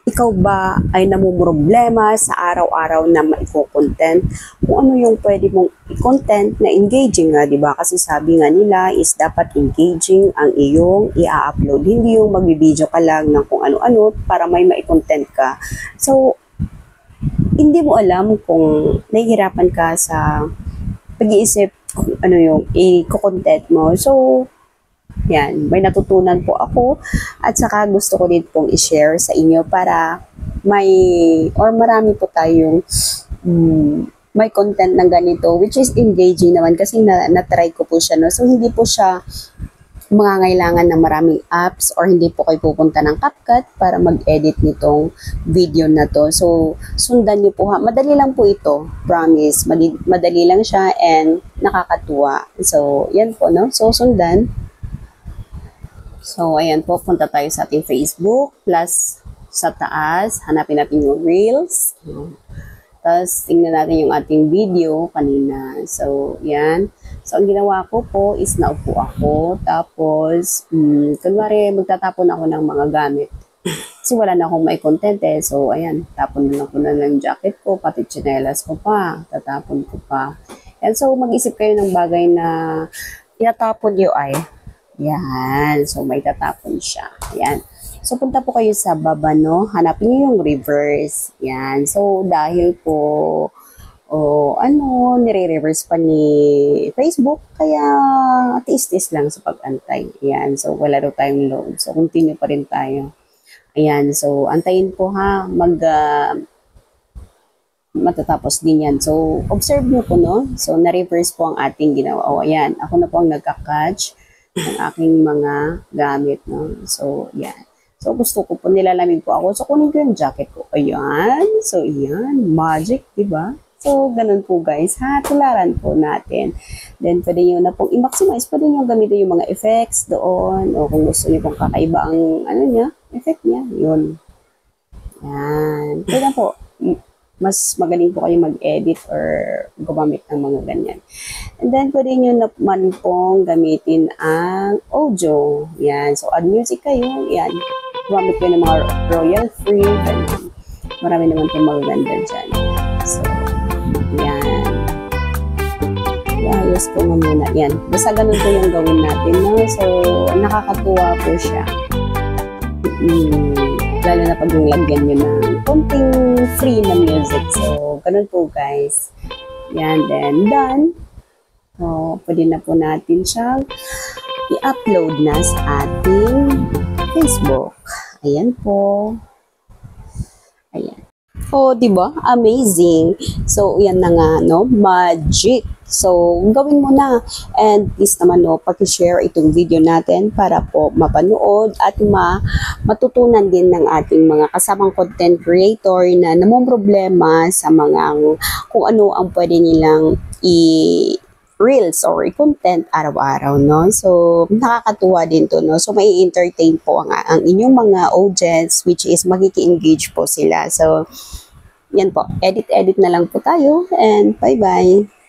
Ikaw ba ay namumroblema sa araw-araw na maiko-content? Kung ano yung pwede mong i-content na engaging nga, di ba? Kasi sabi nga nila is dapat engaging ang iyong i-upload. Hindi yung magbibideo ka lang ng kung ano-ano para may mai-content ka. So, hindi mo alam kung nahihirapan ka sa pag-iisip kung ano yung i-content mo. So, yan, may natutunan po ako at saka gusto ko din pong i-share sa inyo para may or marami po tayong may content ng ganito which is engaging naman kasi na-try ko po siya. No? So, hindi po siya mangangailangan ng maraming apps or hindi po kayo pupunta ng CapCut para mag-edit nitong video na to. So, sundan niyo po ha. Madali lang po ito. Promise. Madali lang siya and nakakatuwa. So, yan po, no? So, sundan. So, ayan po, punta tayo sa ating Facebook, plus sa taas, hanapin natin yung Reels. Tapos, tingnan natin yung ating video kanina. So, yan. So, ang ginawa ko po is naupo ako. Tapos, kunwari, magtatapon ako ng mga gamit. Kasi wala na akong may content eh. So, ayan, tapon na lang ko na ng jacket ko, pati tsinelas ko pa. Tatapon ko pa. And so, mag-isip kayo ng bagay na itatapon nyo ay yan. So, may tatapon siya. Yan. So, punta po kayo sa baba, no? Hanapin niyo yung reverse. Yan. So, dahil po, nire-reverse pa ni Facebook, kaya tiis-tiis lang sa pag-antay. Yan. So, wala daw tayong load. So, continue pa rin tayo. Ayan. So, antayin po ha. Matatapos din yan. So, observe nyo po, no? So, na-reverse po ang ating ginawa. O, ayan. Ako na po ang nagka-catch ng aking mga gamit, no? So, yan. So, gusto ko po, nilalamig po ako. So, kunin ko yung jacket ko. Ayan. So, ayan. Magic, diba? So, ganun po, guys. Ha, tularan po natin. Then, pwede nyo na pong i-maximize. Pwede nyo gamitin yung mga effects doon. O kung gusto nyo pong kakaiba ang, effect niya. Yun. Yan. Pwede po. Mas magaling po kayo mag-edit or gumamit ng mga ganyan. And then, pwede nyo naman pong gamitin ang audio. Yan. So, add music kayo. Yan. Gumamit kayo ng mga royal free. Ganyan. Marami naman pong magaganda dyan. So, yan. Ayos ko nga muna. Yan. Basta ganun po yung gawin natin. No? So, nakakatuwa po siya. Lalo na pag yung lagyan nyo ng konting free na music. So, ganun po guys. Yan, then done. So, pwede na po natin siyang i-upload na sa ating Facebook. Ayan po. Ayan. Oh, diba? Amazing. So, yan na nga, no? Magic. So, gawin mo na. And please naman, no, paki-share itong video natin para po mapanood at matutunan din ng ating mga kasamang content creator na namumroblema sa mga kung ano ang pwede nilang reels or content araw-araw, no? So, nakakatuwa din to, no? So, may entertain po ang inyong mga audience which is magiki-engage po sila. So, yan po. Edit-edit na lang po tayo and bye-bye.